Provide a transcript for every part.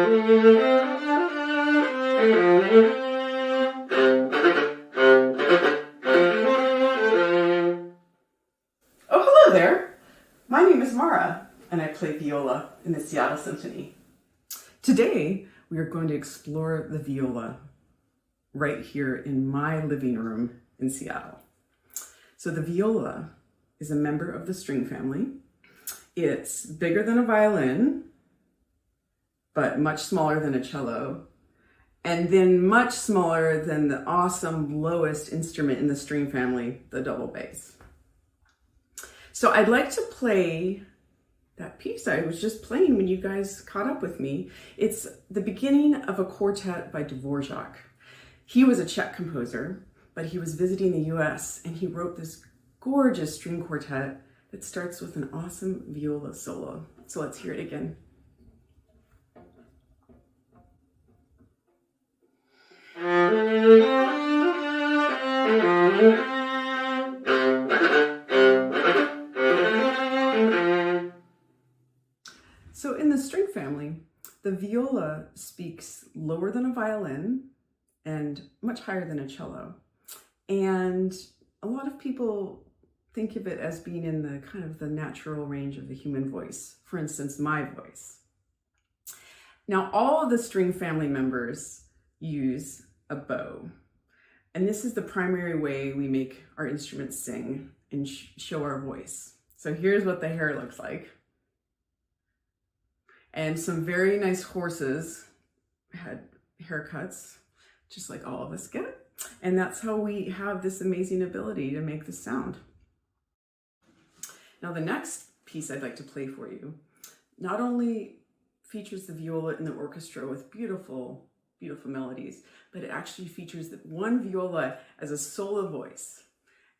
Oh, hello there. My name is Mara, and I play viola in the Seattle Symphony. Today, we are going to explore the viola right here in my living room in Seattle. So the viola is a member of the string family. It's bigger than a violin, but much smaller than a cello, and then much smaller than the awesome lowest instrument in the string family, the double bass. So I'd like to play that piece I was just playing when you guys caught up with me. It's the beginning of a quartet by Dvorak. He was a Czech composer, but he was visiting the US and he wrote this gorgeous string quartet that starts with an awesome viola solo. So let's hear it again. So in the string family, the viola speaks lower than a violin and much higher than a cello. And a lot of people think of it as being in the kind of the natural range of the human voice. For instance, my voice. Now, all of the string family members use a bow. And this is the primary way we make our instruments sing and show our voice. So here's what the hair looks like. And some very nice horses had haircuts, just like all of us get. And that's how we have this amazing ability to make this sound. Now the next piece I'd like to play for you not only features the viola in the orchestra with beautiful, beautiful melodies, but it actually features one viola as a solo voice.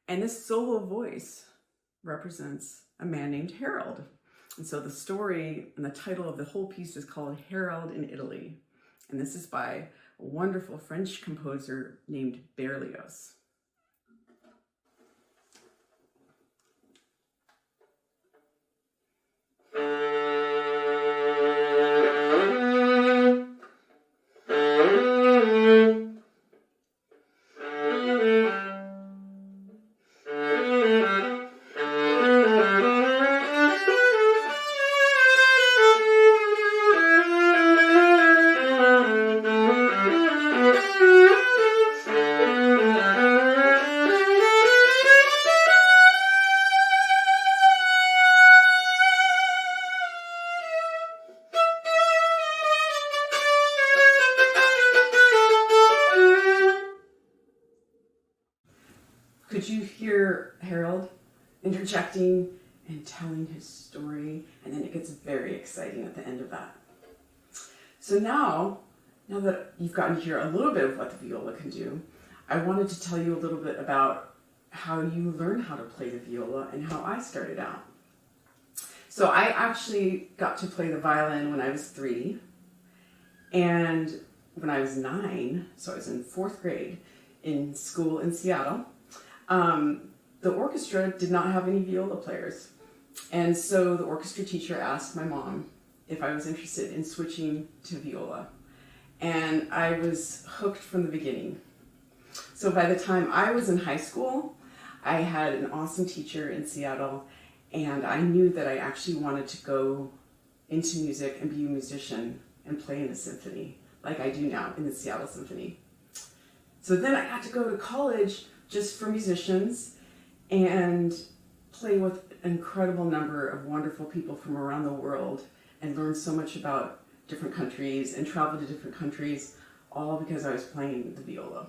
And this solo voice represents a man named Harold. And so the story and the title of the whole piece is called Harold in Italy. And this is by a wonderful French composer named Berlioz. Could you hear Harold interjecting and telling his story? And then it gets very exciting at the end of that. So now that you've gotten to hear a little bit of what the viola can do, I wanted to tell you a little bit about how you learn how to play the viola and how I started out. So I actually got to play the violin when I was 3. And when I was 9, so I was in 4th grade in school in Seattle, the orchestra did not have any viola players. And so the orchestra teacher asked my mom if I was interested in switching to viola. And I was hooked from the beginning. So by the time I was in high school, I had an awesome teacher in Seattle, and I knew that I actually wanted to go into music and be a musician and play in the symphony, like I do now in the Seattle Symphony. So then I got to go to college just for musicians and play with an incredible number of wonderful people from around the world and learn so much about different countries and travel to different countries, all because I was playing the viola.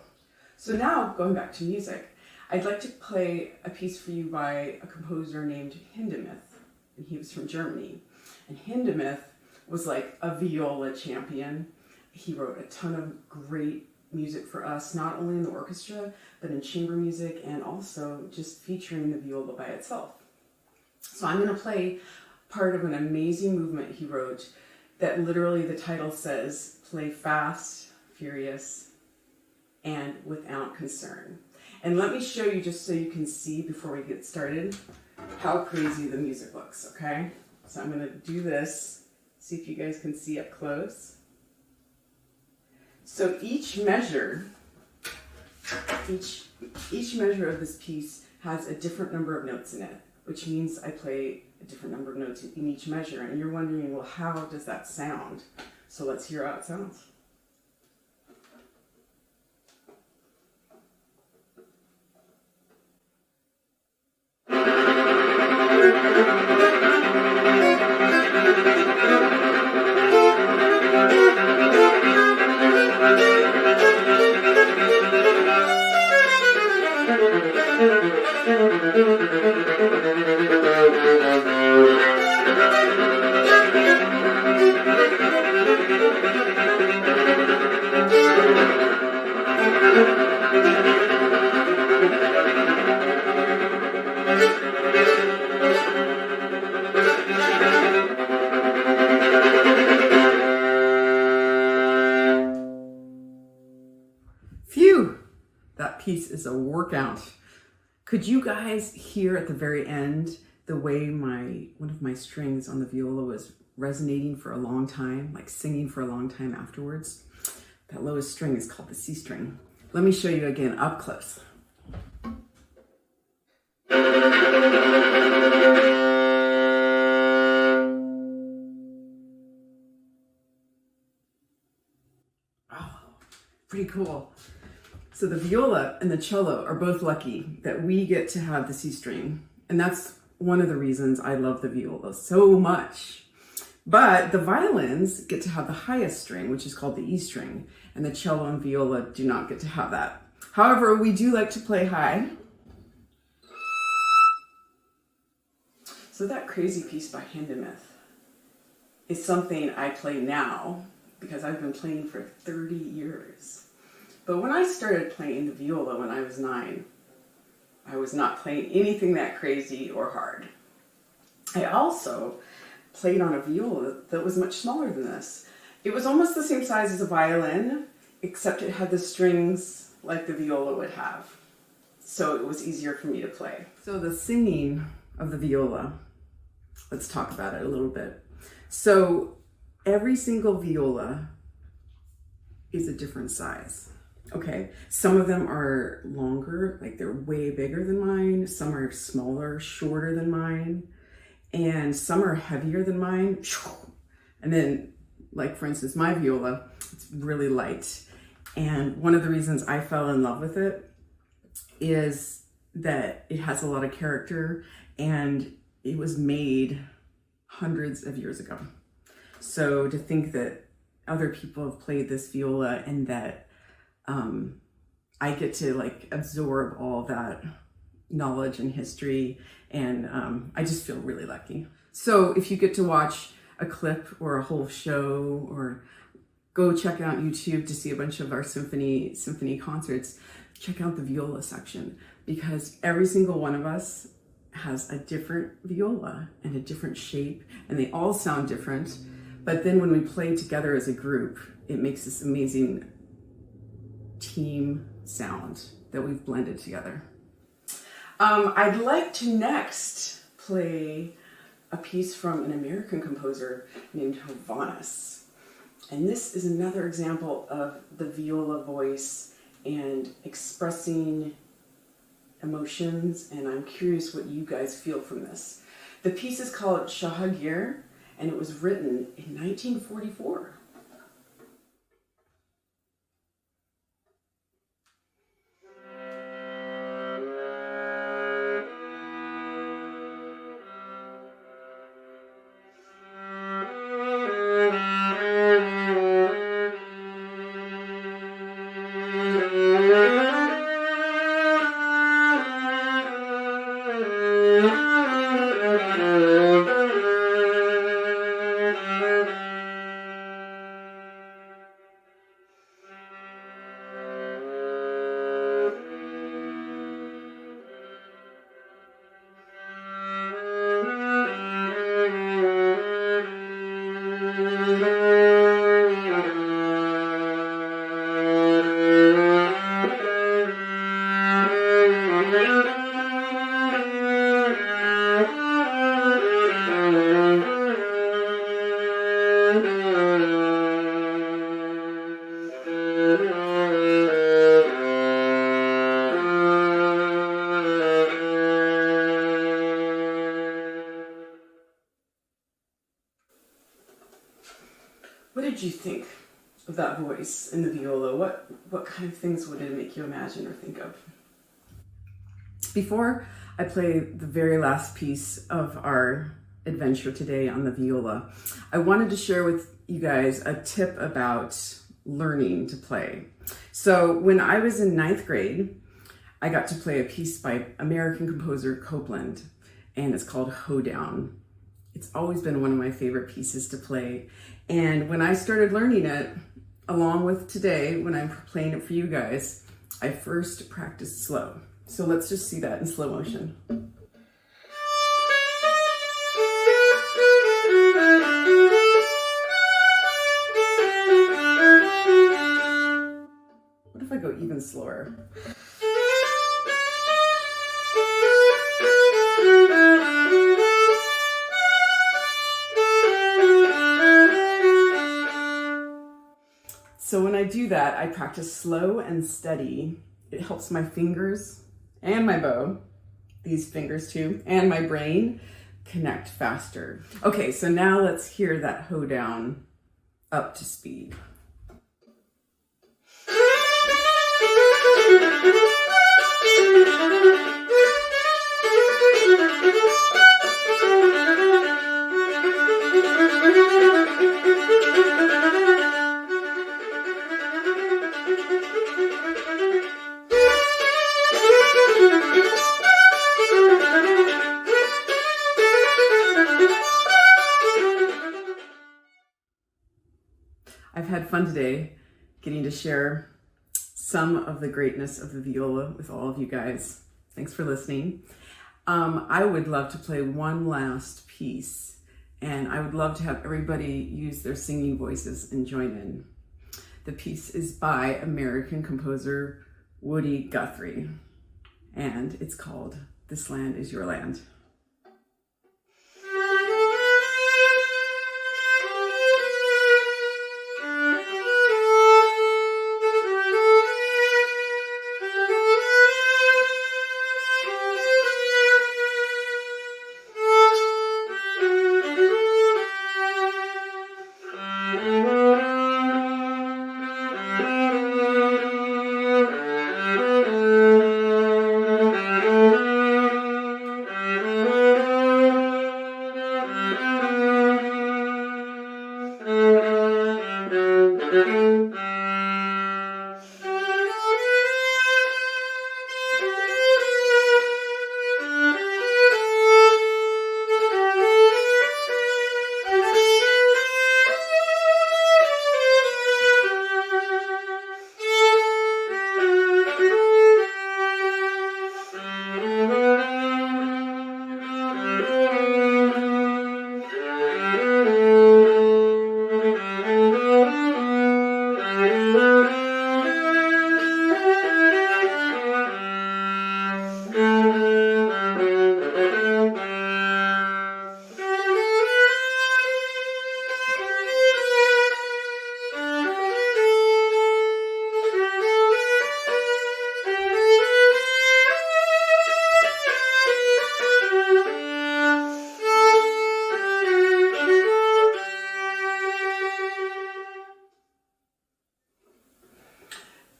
So now, going back to music, I'd like to play a piece for you by a composer named Hindemith, and he was from Germany. And Hindemith was like a viola champion. He wrote a ton of great music for us, not only in the orchestra, but in chamber music and also just featuring the viola by itself. So I'm going to play part of an amazing movement he wrote that literally the title says, play fast, furious, and without concern. And let me show you just so you can see before we get started how crazy the music looks, okay? So I'm going to do this, see if you guys can see up close. So each measure of this piece has a different number of notes in it, which means I play a different number of notes in each measure. And you're wondering, well, how does that sound? So let's hear how it sounds. Phew! That piece is a workout. Could you guys hear at the very end the way one of my strings on the viola was resonating for a long time, like singing for a long time afterwards? That lowest string is called the C string. Let me show you again up close. Oh, pretty cool. So the viola and the cello are both lucky that we get to have the C string. And that's one of the reasons I love the viola so much. But the violins get to have the highest string, which is called the E string. And the cello and viola do not get to have that. However, we do like to play high. So that crazy piece by Hindemith is something I play now because I've been playing for 30 years. But when I started playing the viola when I was 9, I was not playing anything that crazy or hard. I also played on a viola that was much smaller than this. It was almost the same size as a violin, except it had the strings like the viola would have. So it was easier for me to play. So the singing of the viola, let's talk about it a little bit. So every single viola is a different size. Okay, some of them are longer, like they're way bigger than mine. Some are smaller, shorter than mine. And some are heavier than mine. And then, like for instance, my viola, it's really light. And one of the reasons I fell in love with it is that it has a lot of character and it was made hundreds of years ago. So to think that other people have played this viola and that I get to like absorb all that knowledge and history, and I just feel really lucky. So if you get to watch a clip or a whole show, or go check out YouTube to see a bunch of our symphony concerts, check out the viola section, because every single one of us has a different viola and a different shape, and they all sound different. But then when we play together as a group, it makes this amazing team sound that we've blended together. I'd like to next play a piece from an American composer named Hovannes. And this is another example of the viola voice and expressing emotions, and I'm curious what you guys feel from this. The piece is called Shahagir, and it was written in 1944. What did you think of that voice in the viola? What kind of things would it make you imagine or think of? Before I play the very last piece of our adventure today on the viola, I wanted to share with you guys a tip about learning to play. So when I was in 9th grade, I got to play a piece by American composer Copland, and it's called Hoedown. It's always been one of my favorite pieces to play. And when I started learning it, along with today, when I'm playing it for you guys, I first practiced slow. So let's just see that in slow motion. What if I go even slower? So when I do that, I practice slow and steady. It helps my fingers and my bow, these fingers too, and my brain connect faster. Okay, so now let's hear that hoedown up to speed. I've had fun today getting to share some of the greatness of the viola with all of you guys. Thanks for listening. I would love to play one last piece, and I would love to have everybody use their singing voices and join in. The piece is by American composer Woody Guthrie, and it's called This Land Is Your Land.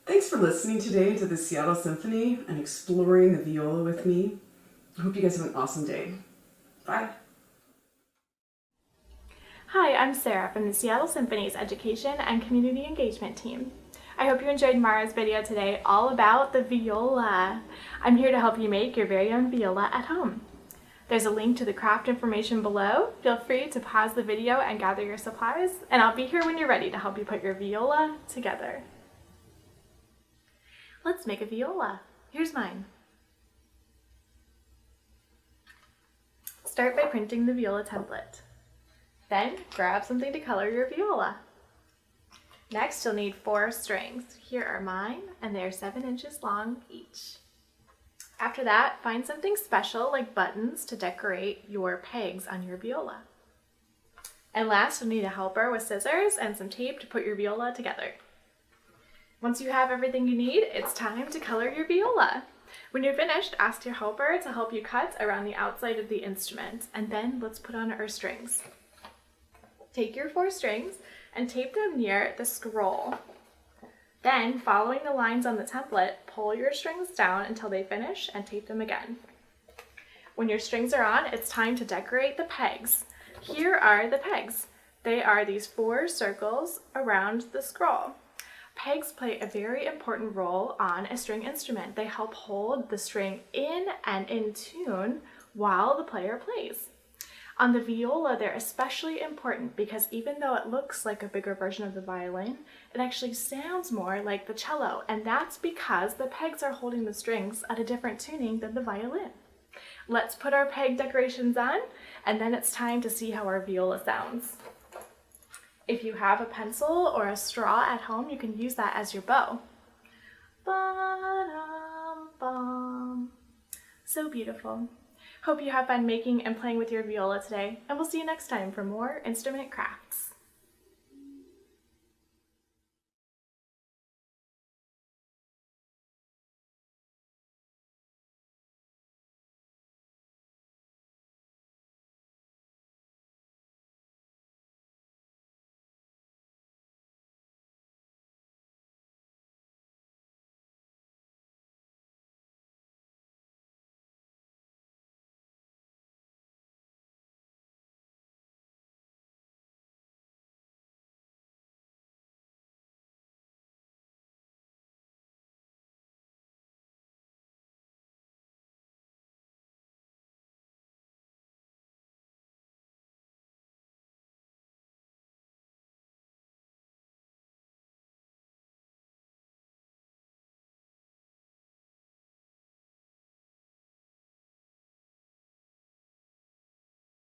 Thanks for listening today to the Seattle Symphony and exploring the viola with me. I hope you guys have an awesome day. Bye. Hi, I'm Sarah from the Seattle Symphony's Education and Community Engagement team. I hope you enjoyed Mara's video today all about the viola. I'm here to help you make your very own viola at home. There's a link to the craft information below. Feel free to pause the video and gather your supplies, and I'll be here when you're ready to help you put your viola together. Let's make a viola. Here's mine. Start by printing the viola template. Then grab something to color your viola. Next, you'll need 4 strings. Here are mine, and they are 7 inches long each. After that, find something special like buttons to decorate your pegs on your viola. And last, you'll need a helper with scissors and some tape to put your viola together. Once you have everything you need, it's time to color your viola. When you're finished, ask your helper to help you cut around the outside of the instrument, and then let's put on our strings. Take your 4 strings and tape them near the scroll. Then, following the lines on the template, pull your strings down until they finish and tape them again. When your strings are on, it's time to decorate the pegs. Here are the pegs. They are these 4 circles around the scroll. Pegs play a very important role on a string instrument. They help hold the string in and in tune while the player plays. On the viola, they're especially important because even though it looks like a bigger version of the violin, it actually sounds more like the cello, and that's because the pegs are holding the strings at a different tuning than the violin. Let's put our peg decorations on, and then it's time to see how our viola sounds. If you have a pencil or a straw at home, you can use that as your bow. Ba-dum-bum. So beautiful. Hope you have fun making and playing with your viola today, and we'll see you next time for more instrument crafts.